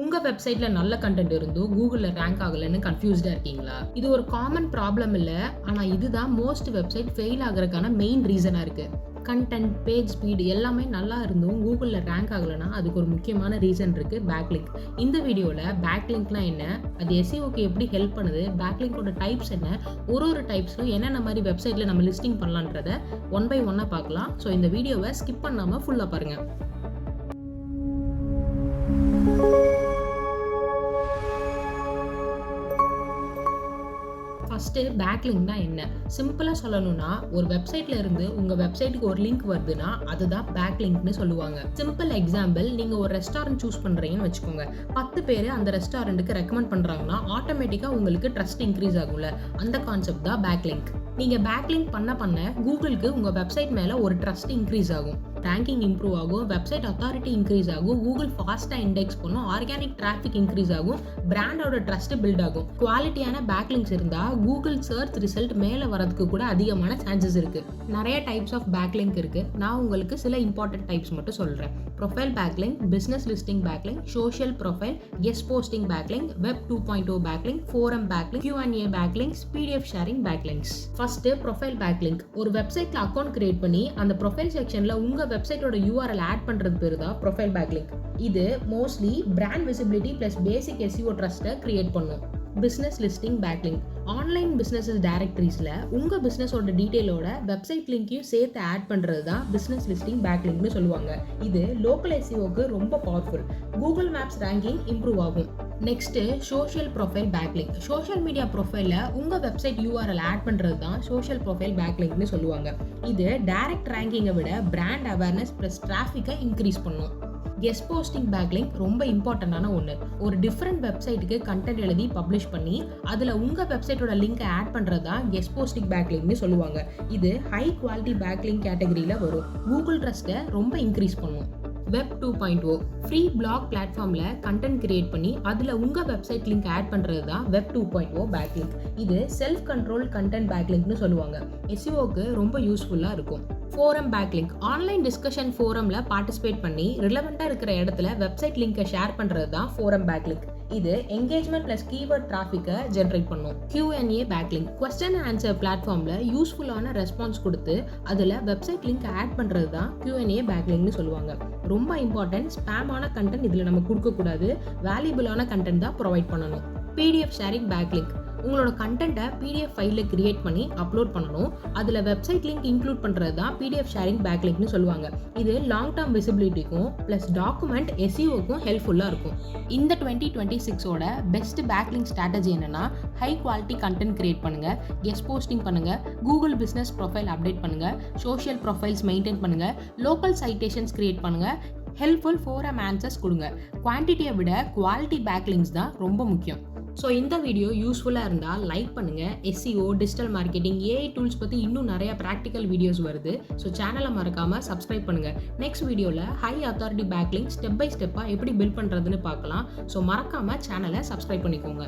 உங்க வெப்சைட்ல நல்ல கண்டென்ட் இருந்தும் கூகுள்ல ரேங்க் ஆகலன்னு கன்ஃபியூஸ்டா இருக்கீங்களா? இது ஒரு காமன் ப்ராப்ளம் இல்ல. ஆனா இதுதான் மோஸ்ட் வெப்சைட் ஃபெயில் ஆகுறதுக்கான மெயின் ரீசனா இருக்கு. கண்டென்ட், பேஜ் ஸ்பீட் எல்லாமே நல்லா இருந்தும் கூகுள்ல ரேங்க் ஆகலனா அதுக்கு ஒரு முக்கியமான ரீசன் இருக்கு, பேக்லிங்க். இந்த வீடியோல பேக்லிங்க்னா என்ன? அது எஸ்இஓக்கு எப்படி ஹெல்ப் பண்ணுது? பேக்லிங்கோட டைப்ஸ் என்ன? ஒரு டைப்ஸ்லும் என்னென்ன மாதிரி வெப்சைட்ல நம்ம லிஸ்டிங் பண்ணலான்றத ஒன் பை ஒன்னா பார்க்கலாம். ஸோ இந்த வீடியோவை ஸ்கிப் பண்ணாம ஃபுல்லா பாருங்க. ஃபர்ஸ்ட் பேக்லிங்க்னா என்ன? சிம்பிளா சொல்லணும்னா, ஒரு வெப்சைட்ல இருந்து உங்க வெப்சைட்டுக்கு ஒரு லிங்க் வருதுன்னா அதுதான் பேக்லிங்க்னு சொல்லுவாங்க. சிம்பிள் எக்ஸாம்பிள், நீங்க ஒரு ரெஸ்டாரண்ட் சூஸ் பண்றீங்கன்னு வச்சுக்கோங்க. 10 பேர் அந்த ரெஸ்டாரண்ட்டுக்கு ரெக்கமெண்ட் பண்றாங்கன்னா ஆட்டோமேட்டிக்கா உங்களுக்கு ட்ரஸ்ட் இன்க்ரீஸ் ஆகும்ல. அந்த கான்செப்ட் தான் பேக்லிங்க். நீங்க பேக்லிங்க் பண்ண கூகுளுக்கு உங்க வெப்சைட் மேல ஒரு ட்ரஸ்ட் இன்க்ரீஸ் ஆகும், ரேங்கிங் இம்ப்ரூவ் ஆகும், வெப்சைட் அத்தாரிட்டி இன்க்ரீஸ் ஆகும், கூகுள் ஃபாஸ்டா இண்டெக்ஸ் பண்ணும், ஆர்கானிக் டிராஃபிக் இன்க்ரீஸ் ஆகும், பிராண்டோட ட்ரஸ்ட் பில்ட் ஆகும். குவாலிட்டியான பேக்லிங்க்ஸ் இருந்தா கூகுள் சர்ச் ரிசல்ட் மேல வரதுக்கு கூட அதிகமான சான்சஸ் இருக்கு. நிறைய டைப்ஸ் ஆஃப் பேக்லிங்க் இருக்கு. நான் உங்களுக்கு சில இம்பார்ட்டன்ட் டைப்ஸ் மட்டும் சொல்றேன். Profile backlink, business listing backlink, social profile, guest posting backlink, web 2.0 backlink, forum backlink, Q&A backlinks, PDF sharing backlinks. First profile backlink. ஒரு வெப்சைட்ல அக்கவுண்ட் கிரியேட் பண்ணி அந்த ப்ரொஃபைல் செக்ஷன்ல உங்க வெப்சைட்டோட URL ஆட் பண்றது பேரு தான் ப்ரொஃபைல் பேக்லிங்க். இது mostly brand visibility plus basic SEO ட்ரஸ்ட்டை கிரியேட் பண்ணும். Business listing backlink. Online businesses டைரக்டரிஸ்ல உங்க பிசினஸோட டீடைலோட வெப்சைட் லிங்கையும் சேர்த்து ஆட் பண்றது தான் பிசினஸ் லிஸ்டிங் பேக்லிங்க்னு சொல்லுவாங்க. இது லோக்கல் SEOக்கு ரொம்ப powerful. Google maps ranking improve ஆகும். Next social profile backlink. Social media ப்ரொஃபைல்ல உங்க வெப்சைட் URL ஆட் பண்றது தான் சோஷியல் ப்ரொஃபைல் பேக்லிங்க்னு சொல்லுவாங்க. இது டைரக்ட் ரேங்கிங்கை விட பிராண்ட் அவேர்னஸ் பிளஸ் டிராஃபிக்கை இன்க்ரீஸ் பண்ணும். கெஸ்ட் போஸ்டிங் பேக்லிங்க் ரொம்ப இம்பார்ட்டன்டான ஒன்று. ஒரு டிஃப்ரெண்ட் வெப்சைட்டுக்கு கண்டென்ட் எழுதி பப்ளிஷ் பண்ணி அதில் உங்கள் வெப்சைட்டோட லிங்கை ஆட் பண்ணுறது தான் கெஸ்ட் போஸ்டிங் பேக்லிங்க்னு சொல்லுவாங்க. இது ஹை குவாலிட்டி பேக்லிங்க் கேட்டகரியில் வரும். கூகுள் ட்ரஸ்ட்டை ரொம்ப இன்க்ரீஸ் பண்ணும். வெப் 2.0 ஃப்ரீ பிளாக் பிளாட்ஃபார்ம்ல கண்டென்ட் கிரியேட் பண்ணி அதுல உங்க வெப்சைட் லிங்க் ஆட் பண்றது தான் வெப் 2.0 பேக்லிங்க். இது செல்ஃப் கண்ட்ரோல் கண்டென்ட் பேக்லிங்க்னு சொல்லுவாங்க. SEOக்கு ரொம்ப யூஸ்ஃபுல்லா இருக்கும். Forum backlink. ஆன்லைன் டிஸ்கஷன் ஃபோரம்ல பார்ட்டிசிபேட் பண்ணி ரிலவெண்டா இருக்கிற இடத்துல வெப்சைட் லிங்கை ஷேர் பண்றது தான் ஃபோரம் பேக்லிங்க். இது என்கேஜ்மெண்ட் பிளஸ் கீவேர்ட் டிராஃபிக்கை ஜெனரேட் பண்ணும். Q&A backlink. கொஸ்டின் ஆன்சர் பிளாட்ஃபார்ம்ல யூஸ்ஃபுல்லான ரெஸ்பான்ஸ் கொடுத்து அதுல வெப்சைட் லிங்க் ஆட் பண்றது தான் Q&A பேக்லிங்க்னு சொல்லுவாங்க. ரொம்ப இம்பார்ட்டன்ட், ஸ்பேமான கண்டென்ட் இதுல நம்ம கொடுக்க கூடாது. வேல்யூபிளான கண்டென்ட் தான் ப்ரொவைட் பண்ணணும். PDF sharing backlink. உங்களோட கண்டென்ட்டை PDF ஃபைலில் கிரியேட் பண்ணி அப்லோட் பண்ணணும். அதில் வெப்சைட் லிங்க் இன்க்ளூட் பண்ணுறது தான் PDF ஷேரிங் பேக்லிங்க்னு சொல்லுவாங்க. இது லாங் டேர்ம் விசிபிலிட்டிக்கும் ப்ளஸ் டாக்குமெண்ட் SEOக்கும் ஹெல்ப்ஃபுல்லாக இருக்கும். இந்த 2026ஓட பெஸ்ட் பேக்லிங்க் ஸ்ட்ராட்டஜி என்னன்னா, ஹை குவாலிட்டி கண்டென்ட் கிரியேட் பண்ணுங்க, கெஸ்ட் போஸ்டிங் பண்ணுங்க, கூகுள் பிஸ்னஸ் ப்ரொஃபைல் அப்டேட் பண்ணுங்க, சோஷியல் ப்ரொஃபைல்ஸ் மெயின்டைன் பண்ணுங்க, லோக்கல் சைட்டேஷன்ஸ் கிரியேட் பண்ணுங்க, ஹெல்ப்ஃபுல் ஃபோரம் ஆன்சர்ஸ் கொடுங்க. குவான்டிட்டியை விட குவாலிட்டி பேக்லிங்க்ஸ் தான் ரொம்ப முக்கியம். ஸோ இந்த வீடியோ யூஸ்ஃபுல்லாக இருந்தால் லைக் பண்ணுங்கள். SEO, digital marketing, AI tools பற்றி இன்னும் நிறைய ப்ராக்டிக்கல் வீடியோஸ் வருது. ஸோ சேனலை மறக்காமல் சப்ஸ்கிரைப் பண்ணுங்கள். நெக்ஸ்ட் வீடியோவில் high authority backlink step by ஸ்டெப்பாக எப்படி பில்ட் பண்ணுறதுன்னு பார்க்கலாம். ஸோ மறக்காமல் சேனலை சப்ஸ்கிரைப் பண்ணிக்கோங்க.